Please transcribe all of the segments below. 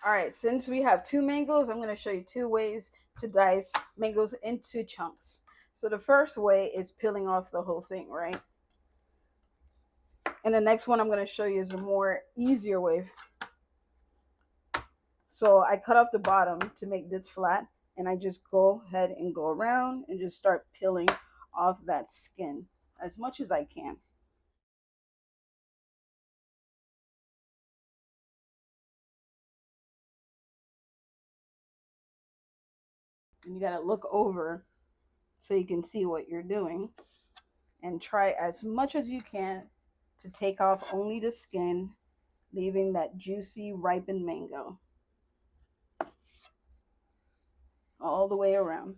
All right, since we have 2 mangoes, I'm going to show you 2 ways to dice mangoes into chunks. So the first way is peeling off the whole thing, right? And the next one I'm going to show you is a more easier way. So I cut off the bottom to make this flat, and I just go ahead and go around and just start peeling off that skin as much as I can. And you got to look over so you can see what you're doing, and try as much as you can to take off only the skin, leaving that juicy ripened mango all the way around.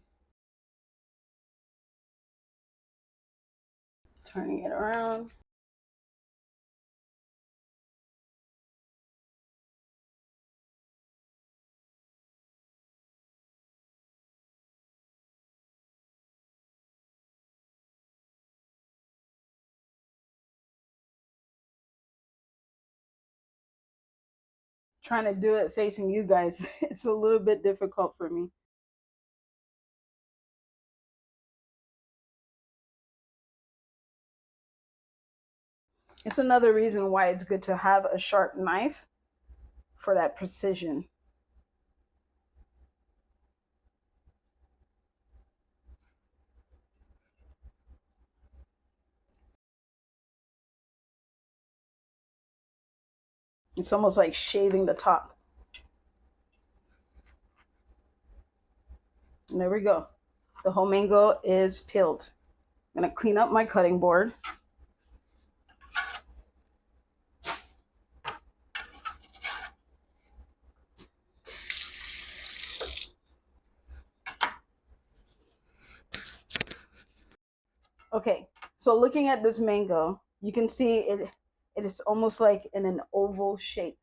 Turning it around. Trying to do it facing you guys, it's a little bit difficult for me. It's another reason why it's good to have a sharp knife for that precision. It's almost like shaving the top. And there we go. The whole mango is peeled. I'm going to clean up my cutting board. Okay, so looking at this mango, you can see it is almost like in an oval shape.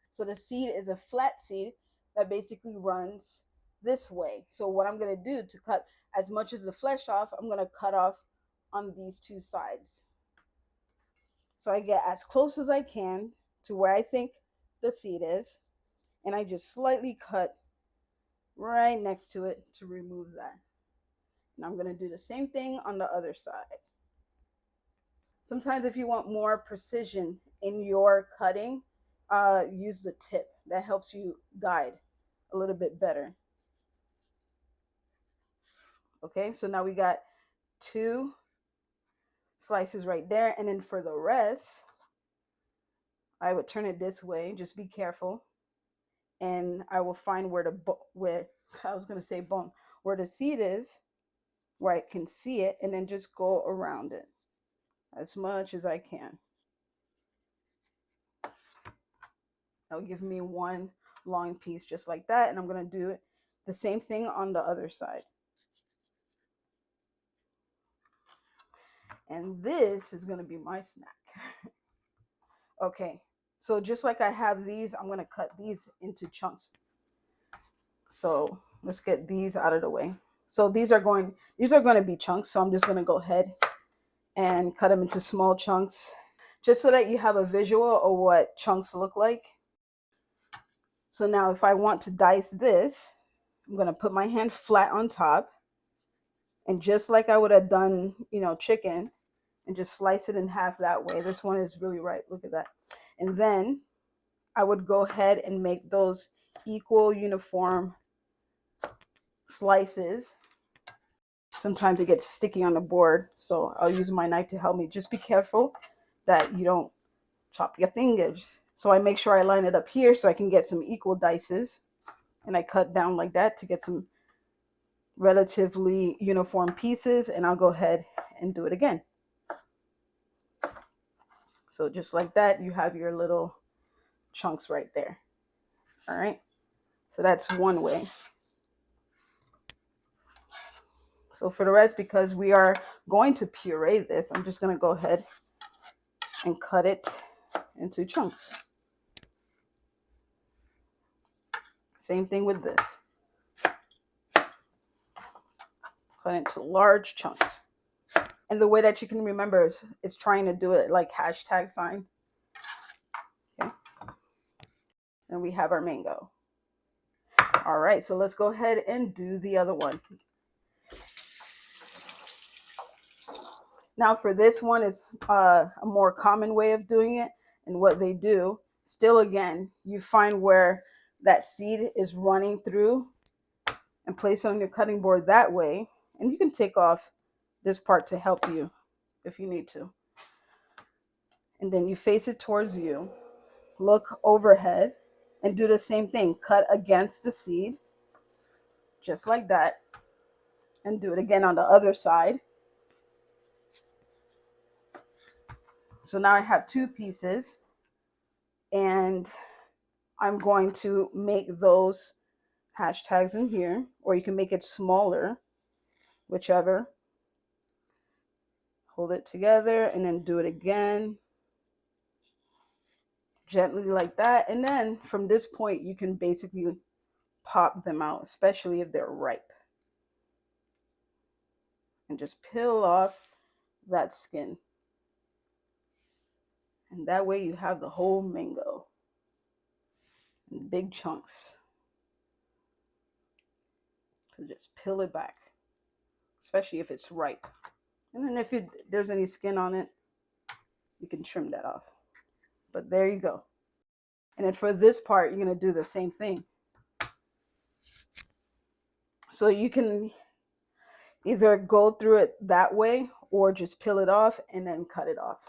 So the seed is a flat seed that basically runs this way. So what I'm going to do to cut as much as the flesh off, I'm going to cut off on these 2 sides. So I get as close as I can to where I think the seed is, and I just slightly cut right next to it to remove that. And I'm going to do the same thing on the other side. Sometimes if you want more precision in your cutting, use the tip. That helps you guide a little bit better. Okay, so now we got 2 slices right there. And then for the rest, I would turn it this way. Just be careful. And I will find where where I was going to say bone, where the seed is, where I can see it, and then just go around it as much as I can. That'll give me one long piece just like that. And I'm going to do the same thing on the other side. And this is going to be my snack. Okay, so just like I have these, I'm going to cut these into chunks. So let's get these out of the way. So these are going to be chunks. So I'm just going to go ahead and cut them into small chunks, just so that you have a visual of what chunks look like. So now if I want to dice this, I'm going to put my hand flat on top, and just like I would have done, chicken, and just slice it in half that way. This one is really ripe. Look at that. And then I would go ahead and make those equal, uniform slices. Sometimes it gets sticky on the board, so I'll use my knife to help me. Just be careful that you don't chop your fingers. So I make sure I line it up here so I can get some equal dices. And I cut down like that to get some relatively uniform pieces, and I'll go ahead and do it again. So just like that, you have your little chunks right there. All right, so that's one way. So for the rest, because we are going to puree this, I'm just going to go ahead and cut it into chunks. Same thing with this. Cut into large chunks. And the way that you can remember is trying to do it like hashtag sign. Okay. And we have our mango. All right, so let's go ahead and do the other one. Now for this one, it's a more common way of doing it. And what they do, still again, you find where that seed is running through and place it on your cutting board that way. And you can take off this part to help you if you need to. And then you face it towards you, look overhead, and do the same thing. Cut against the seed, just like that. And do it again on the other side. So now I have two pieces, and I'm going to make those hashtags in here, or you can make it smaller, whichever. Hold it together and then do it again, gently like that. And then from this point, you can basically pop them out, especially if they're ripe. And just peel off that skin. And that way you have the whole mango in big chunks. So just peel it back, especially if it's ripe. And then if there's any skin on it, you can trim that off. But there you go. And then for this part, you're going to do the same thing. So you can either go through it that way or just peel it off and then cut it off.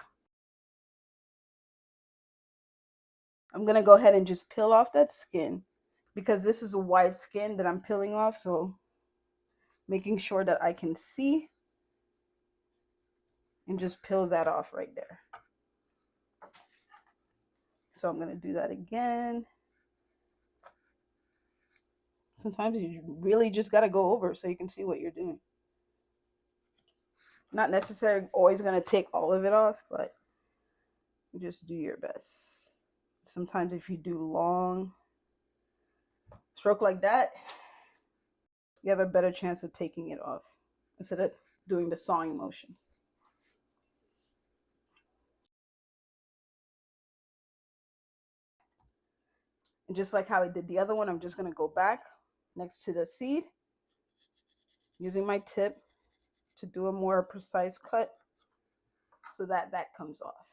I'm going to go ahead and just peel off that skin because this is a white skin that I'm peeling off. So making sure that I can see and just peel that off right there. So I'm going to do that again. Sometimes you really just got to go over so you can see what you're doing. Not necessarily always going to take all of it off, but just do your best. Sometimes if you do long stroke like that, you have a better chance of taking it off instead of doing the sawing motion. And just like how I did the other one, I'm just going to go back next to the seed using my tip to do a more precise cut so that that comes off.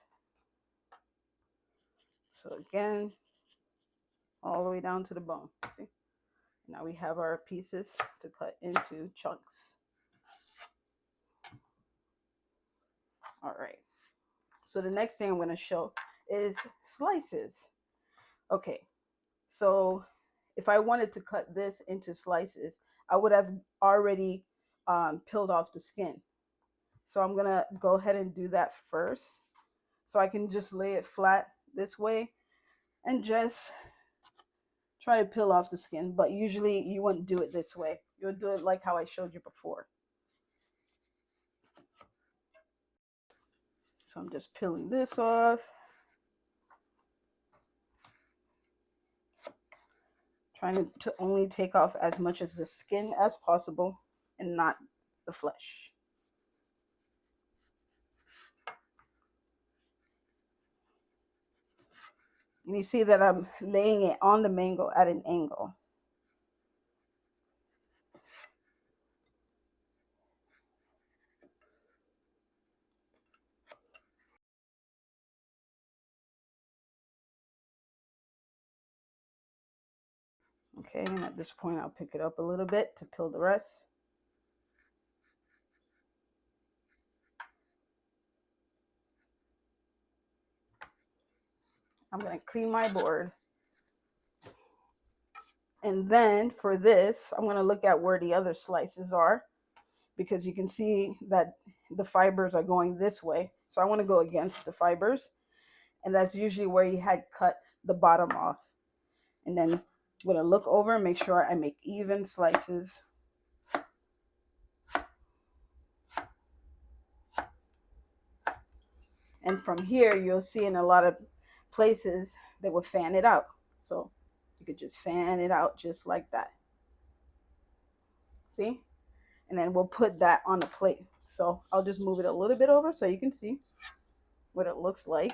So again, all the way down to the bone. See? Now we have our pieces to cut into chunks. All right. So the next thing I'm going to show is slices. Okay. So if I wanted to cut this into slices, I would have already peeled off the skin. So I'm going to go ahead and do that first. So I can just lay it flat this way and just try to peel off the skin. But usually you wouldn't do it this way. You'll do it like how I showed you before. So I'm just peeling this off. Trying to only take off as much as the skin as possible and not the flesh. And you see that I'm laying it on the mango at an angle. Okay, and at this point I'll pick it up a little bit to peel the rest. I'm going to clean my board. And then for this, I'm going to look at where the other slices are because you can see that the fibers are going this way. So I want to go against the fibers. And that's usually where you had cut the bottom off. And then I'm going to look over and make sure I make even slices. And from here, you'll see in a lot of places they will fan it out. So you could just fan it out just like that. See? And then we'll put that on the plate. So I'll just move it a little bit over so you can see what it looks like.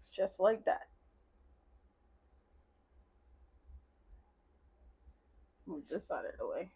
It's just like that. Move this out of the way.